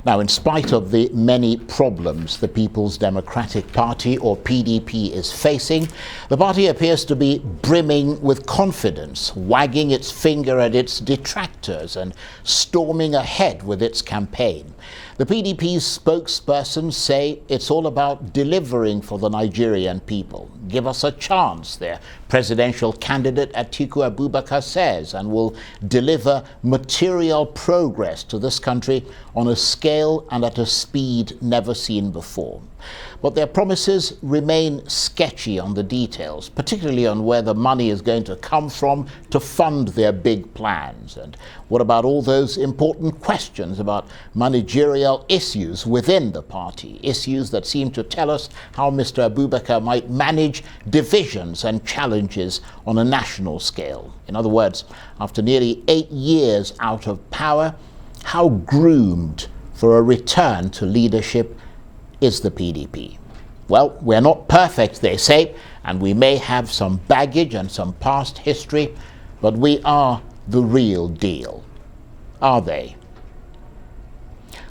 Now, in spite of the many problems the People's Democratic Party, or PDP, is facing, the party appears to be brimming with confidence, wagging its finger at its detractors and storming ahead with its campaign. The PDP's spokespersons say it's all about delivering for the Nigerian people. Give us a chance, their presidential candidate Atiku Abubakar says, and will deliver material progress to this country on a scale and at a speed never seen before. But their promises remain sketchy on the details, particularly on where the money is going to come from to fund their big plans. And what about all those important questions about managerial issues within the party, issues that seem to tell us how Mr. Abubakar might manage divisions and challenges on a national scale? In other words, after nearly 8 years out of power, how groomed for a return to leadership is the PDP? Well, we're not perfect, they say, and we may have some baggage and some past history, but we are the real deal. Are they?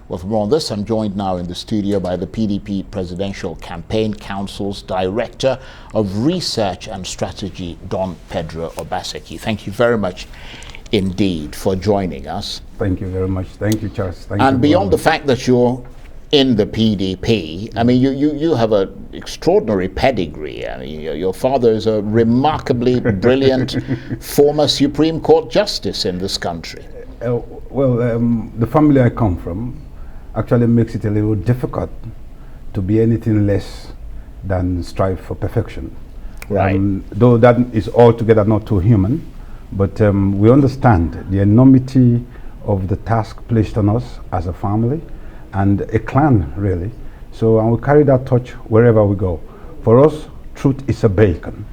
Well, for more on this, I'm joined now in the studio by the PDP Presidential Campaign Council's Director of Research and Strategy, Don Pedro Obaseki. Thank you very much indeed for joining us. Thank you very much. Thank you, Charles. Thank and you beyond the fact that you're in the PDP, I mean, you have an extraordinary pedigree. I mean, your father is a remarkably brilliant former Supreme Court Justice in this country. The family I come from actually makes it a little difficult to be anything less than strive for perfection. Right. Though that is altogether not too human, but we understand the enormity of the task placed on us as a family and a clan, really. So and we carry that torch wherever we go. For us, truth is a beacon,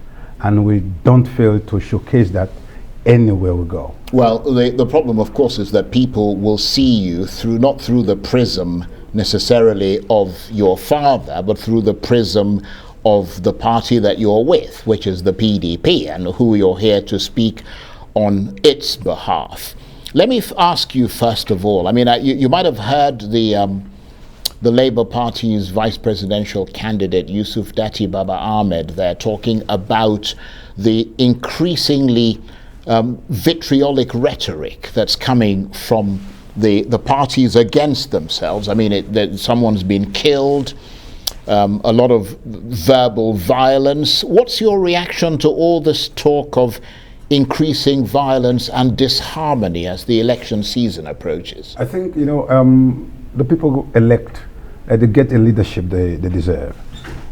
and we don't fail to showcase that anywhere we go. Well, the problem, of course, is that people will see you through, not through the prism necessarily of your father, but through the prism of the party that you're with, which is the PDP, and who you're here to speak on its behalf. Let me ask you first of all, I mean, you might have heard the Labour Party's vice presidential candidate, Yusuf Dati Baba Ahmed, there talking about the increasingly vitriolic rhetoric that's coming from the parties against themselves. I mean, someone's been killed, a lot of verbal violence. What's your reaction to all this talk of increasing violence and disharmony as the election season approaches? I think, the people who elect, they get a leadership they deserve.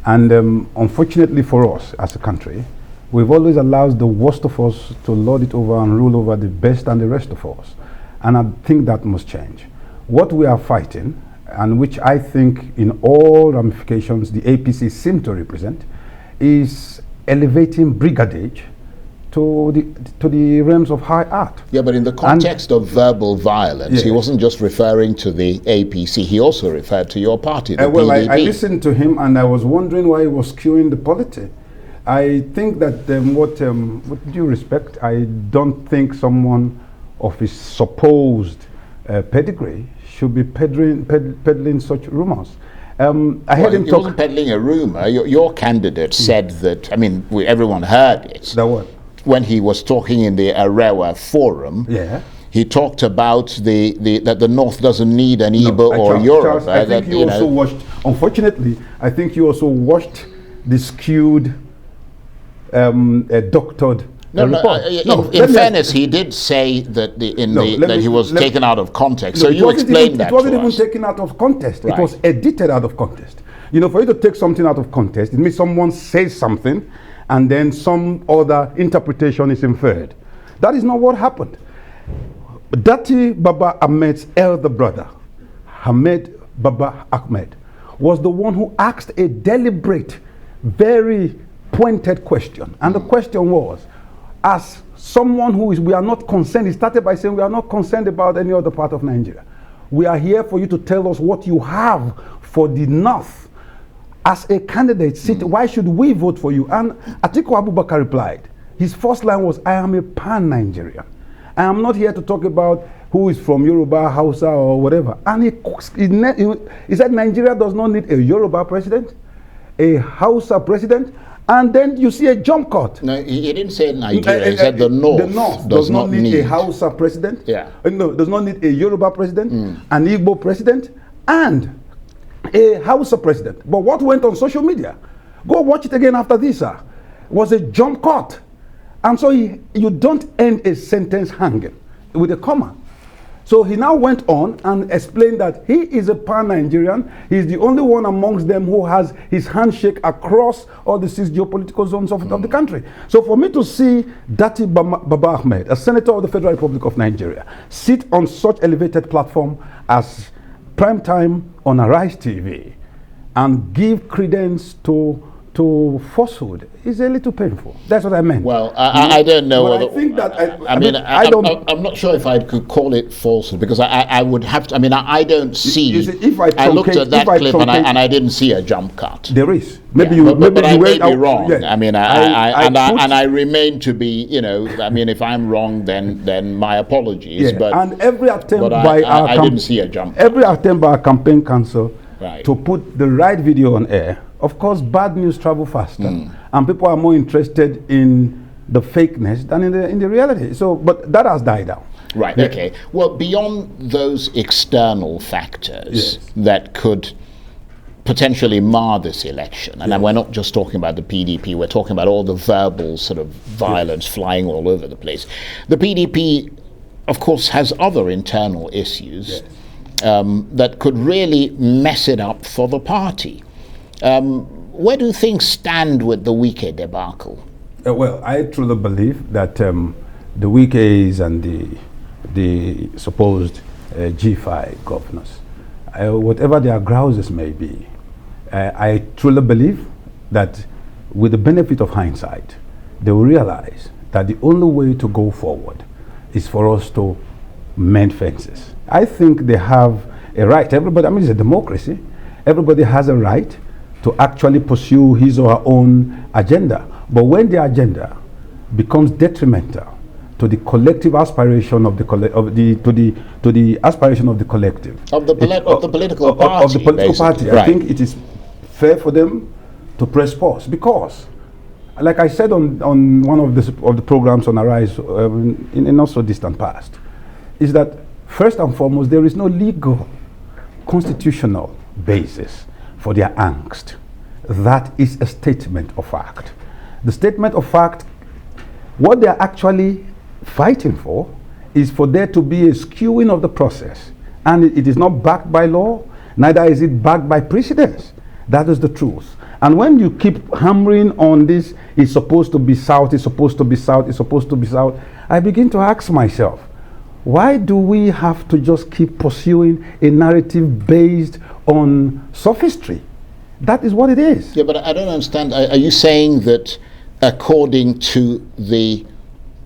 And unfortunately for us as a country, we've always allowed the worst of us to lord it over and rule over the best and the rest of us. And I think that must change. What we are fighting, and which I think in all ramifications the APC seem to represent, is elevating brigadage to the realms of high art. Yeah, but in the context of verbal violence, yeah, he wasn't just referring to the APC, he also referred to your party, the PDP. I listened to him and I was wondering why he was skewing the polity. I think that with due respect, I don't think someone of his supposed pedigree should be peddling such rumors. I heard him talk. He wasn't peddling a rumor. Your candidate said that, I mean, everyone heard it. That what? When he was talking in the Arewa forum, yeah, he talked about that the North doesn't need an Igbo or Yoruba. Charles, I think you also watched, unfortunately, I think you also watched the skewed, doctored report. In fairness, he did say that he was taken out of context. So you explained that. It wasn't even taken out of context. Right. It was edited out of context. For you to take something out of context, it means someone says something and then some other interpretation is inferred. That is not what happened. Dati Baba Ahmed's elder brother, Hamed Baba Ahmed, was the one who asked a deliberate, very pointed question. And the question was, as someone we are not concerned, he started by saying, we are not concerned about any other part of Nigeria. We are here for you to tell us what you have for the North. As a candidate, why should we vote for you? And Atiku Abubakar replied, his first line was, I am a pan-Nigerian. I am not here to talk about who is from Yoruba, Hausa, or whatever. And he said Nigeria does not need a Yoruba president, a Hausa president, and then you see a jump cut. No, he didn't say Nigeria. He said the North does not need a Hausa president. Yeah. No, does not need a Yoruba president, an Igbo president, and a Hausa president. But what went on social media, go watch it again after this, was a jump cut. And so you don't end a sentence hanging with a comma. So he now went on and explained that he is a pan-Nigerian. He's the only one amongst them who has his handshake across all the 6 geopolitical zones of the country. So for me to see Dati Baba Ahmed, a senator of the Federal Republic of Nigeria, sit on such elevated platform as Prime Time on Arise TV and give credence to falsehood is a little painful. That's what I meant. Well, I don't know. But I think that I'm not sure if I could call it falsehood, because I would have to. I mean, I don't see. I looked at that clip and I didn't see a jump cut. There is. Maybe you. But I may be wrong. Yeah. I mean, I remain to be. You know, I mean, if I'm wrong, then my apologies. Yeah. But and every attempt I didn't see a jump. Every attempt by our campaign council to put the right video on air. Of course, bad news travel faster, and people are more interested in the fakeness than in the reality. So, but that has died down. Right. Yeah. Okay. Well, beyond those external factors that could potentially mar this election, and we're not just talking about the PDP, we're talking about all the verbal sort of violence flying all over the place. The PDP, of course, has other internal issues that could really mess it up for the party. Where do things stand with the Wike debacle? Well, I truly believe that the Wikes and the supposed G5 governors, whatever their grouses may be, I truly believe that with the benefit of hindsight, they will realize that the only way to go forward is for us to mend fences. I think they have a right. Everybody, I mean, it's a democracy. Everybody has a right to actually pursue his or her own agenda. But when the agenda becomes detrimental to the collective aspiration of the aspiration of the collective of the political party, I think it is fair for them to press pause, because, like I said on one of the programs on Arise in a not so distant past, is that first and foremost there is no legal constitutional basis for their angst. That is a statement of fact. The statement of fact, what they are actually fighting for is for there to be a skewing of the process, and it is not backed by law, neither is it backed by precedents. That is the truth. And when you keep hammering on this, it's supposed to be south, it's supposed to be south, it's supposed to be south, I begin to ask myself, why do we have to just keep pursuing a narrative based on sophistry? That is what it is. Yeah, but I don't understand. Are you saying that according to the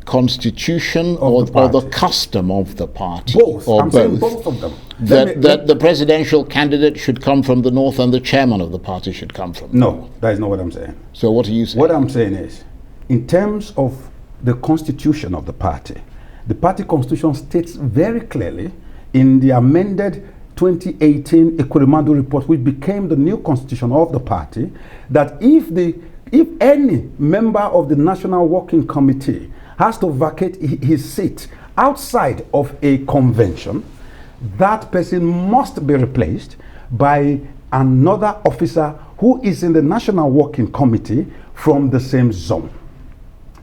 constitution or the custom of the party? Both. Or I'm saying both of them. That the presidential candidate should come from the north and the chairman of the party should come from the north? No, that is not what I'm saying. So what are you saying? What I'm saying is, in terms of the constitution of the party constitution states very clearly in the amended 2018 Equirimando report, which became the new constitution of the party, that if any member of the National Working Committee has to vacate his seat outside of a convention, that person must be replaced by another officer who is in the National Working Committee from the same zone.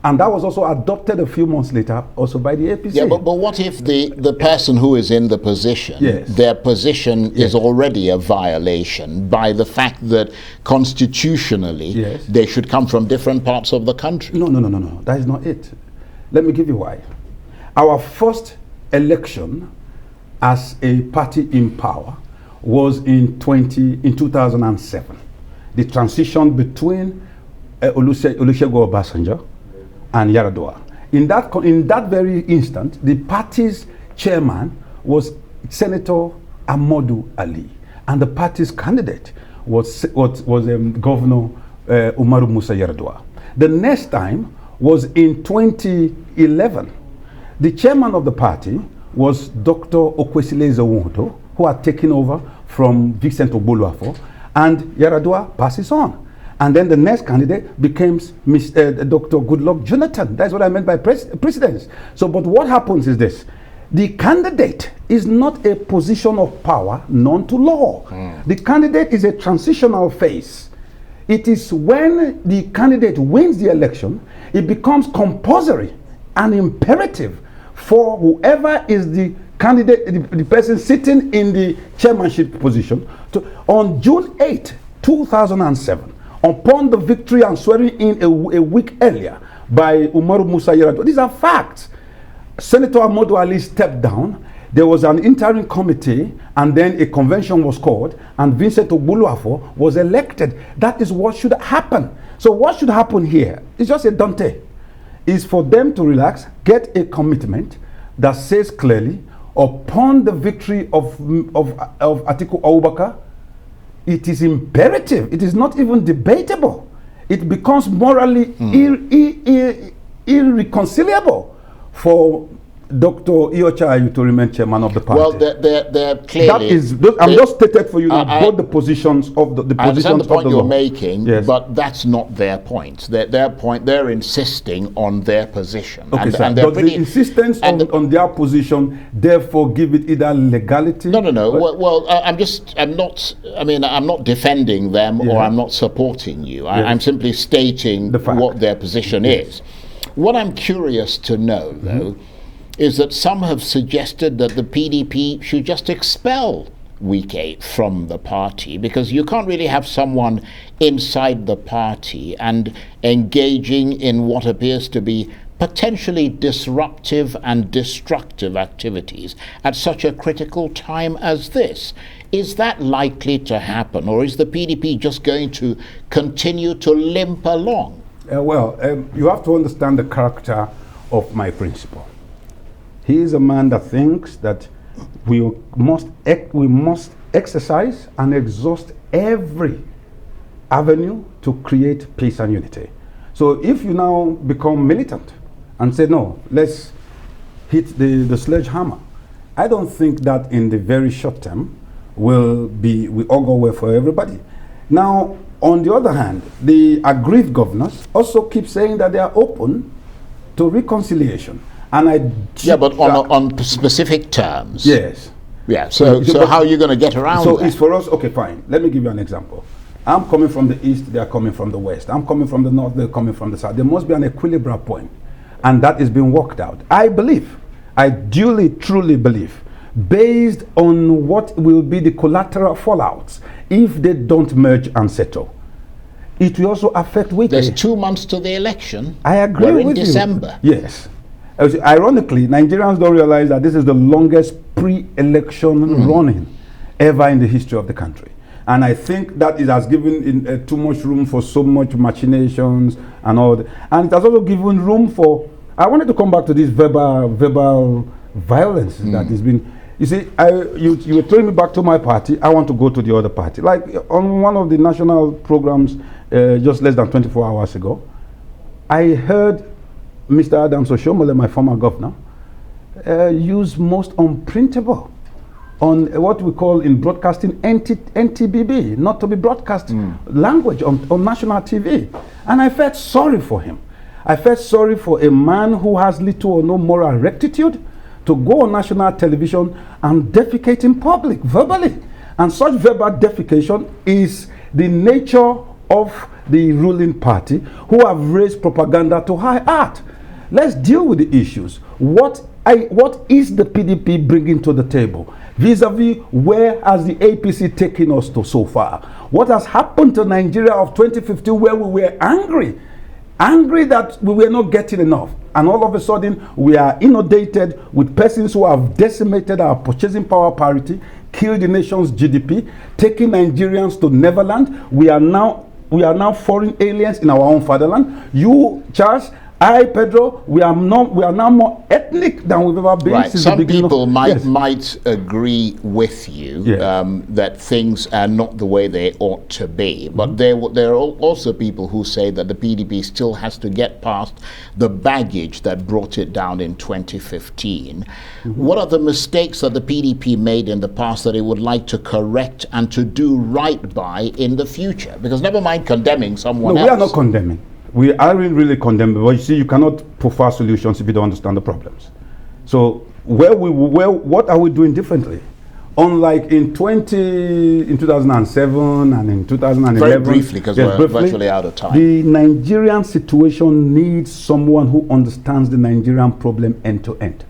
And that was also adopted a few months later also by the APC. Yeah, but what if the person who is in the position, their position is already a violation by the fact that constitutionally they should come from different parts of the country? No. That is not it. Let me give you why. Our first election as a party in power was in 2007. The transition between Olusegun Obasanjo and Yaradua. In that very instant, the party's chairman was Senator Amadou Ali, and the party's candidate was Governor Umaru Musa Yaradua. The next time was in 2011. The chairman of the party was Dr. Okwesile Zewonto, who had taken over from Vincent Ogboluafo, and Yaradua passes on. And then the next candidate becomes Dr. Goodluck Jonathan. That's what I meant by precedence. So, but what happens is this. The candidate is not a position of power known to law. The candidate is a transitional phase. It is when the candidate wins the election, it becomes compulsory and imperative for whoever is the candidate, the person sitting in the chairmanship position, to, on June 8, 2007, upon the victory and swearing in a week earlier by Umaru Musa Yar'Adua. These are facts. Senator Ahmadu Ali stepped down. There was an interim committee, and then a convention was called, and Vincent Ogboluafo was elected. That is what should happen. So what should happen here is just a Dante. Is for them to relax, get a commitment that says clearly, upon the victory of Atiku Abubakar, it is imperative. It is not even debatable. It becomes morally irreconcilable for Dr. Iyorchia Ayu to remain chairman of the party. Well, they're clearly... That is, I'm just stated for you both the positions of the positions of the law. I understand the point you're making, yes. But that's not their point. Their point, they're insisting on their position. Okay, and, sir. and but the insistence on their position, therefore, give it either legality... No. Well, I'm not defending them, or I'm not supporting you. I'm simply stating what their position is. What I'm curious to know, though, is that some have suggested that the PDP should just expel Wike from the party, because you can't really have someone inside the party and engaging in what appears to be potentially disruptive and destructive activities at such a critical time as this. Is that likely to happen, or is the PDP just going to continue to limp along? You have to understand the character of my principal. He is a man that thinks that we must exercise and exhaust every avenue to create peace and unity. So if you now become militant and say, no, let's hit the sledgehammer, I don't think that in the very short term will all go well for everybody. Now, on the other hand, the aggrieved governors also keep saying that they are open to reconciliation. And but on specific terms. Yes. Yeah. So how are you going to get around that? It's for us. Okay, fine. Let me give you an example. I'm coming from the east. They are coming from the west. I'm coming from the north. They're coming from the south. There must be an equilibrium point, and that is being worked out. I duly, truly believe, based on what will be the collateral fallouts if they don't merge and settle. It will also affect Wike. There's 2 months to the election. I agree with you. We're in December. Yes. Ironically, Nigerians don't realize that this is the longest pre-election running ever in the history of the country. And I think that it has given too much room for so much machinations and all that. And it has also given room for... I wanted to come back to this verbal violence that has been... You see, you were throwing me back to my party. I want to go to the other party. Like on one of the national programs just less than 24 hours ago, I heard Mr. Adams Oshomole, my former governor, use most unprintable on what we call in broadcasting NTBB, not to be broadcast language on national TV. And I felt sorry for him. I felt sorry for a man who has little or no moral rectitude to go on national television and defecate in public, verbally. And such verbal defecation is the nature of the ruling party, who have raised propaganda to high art. Let's deal with the issues. What is the PDP bringing to the table? Vis-a-vis, where has the APC taken us to so far? What has happened to Nigeria of 2015, where we were angry that we were not getting enough, and all of a sudden we are inundated with persons who have decimated our purchasing power parity, killed the nation's GDP, taking Nigerians to Neverland. We are now foreign aliens in our own fatherland. You, Charles, Pedro, we are now more ethnic than we've ever been. Right. Since Some the beginning people of, might agree with you that things are not the way they ought to be. But there are also people who say that the PDP still has to get past the baggage that brought it down in 2015. What are the mistakes that the PDP made in the past that it would like to correct and to do right by in the future? Because never mind condemning someone else. No, we are not condemning. We aren't really condemning, but you see, you cannot prefer solutions if you don't understand the problems. So what are we doing differently? Unlike in 2007 and in 2011. Very briefly, because we're virtually out of time. The Nigerian situation needs someone who understands the Nigerian problem end to end.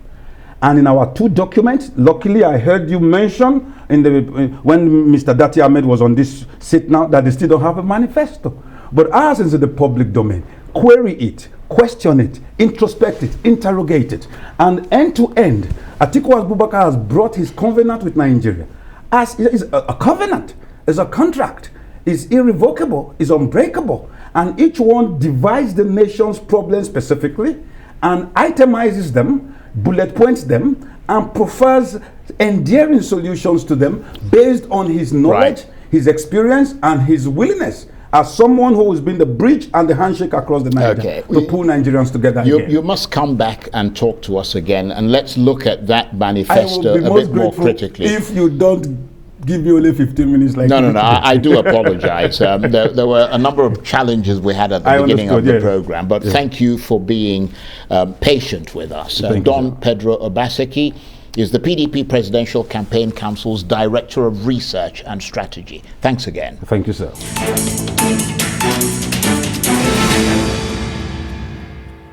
And in our 2 documents, luckily I heard you mention when Mr. Dati Ahmed was on this seat now that they still don't have a manifesto. But ours is in the public domain. Query it, question it, introspect it, interrogate it. And end to end, Atiku Abubakar has brought his covenant with Nigeria as is a covenant, is a contract, is irrevocable, is unbreakable. And each one divides the nation's problems specifically and itemizes them, bullet points them, and prefers endearing solutions to them based on his knowledge, his experience, and his willingness as someone who has been the bridge and the handshake across the Niger to pull Nigerians together again. You must come back and talk to us again, and let's look at that manifesto a bit more critically. If you don't give me only 15 minutes like No, I do apologize. There were a number of challenges we had at the beginning of the program, but thank you for being patient with us. Don Pedro Obaseki is the PDP Presidential Campaign Council's Director of Research and Strategy. Thanks again. Thank you, sir.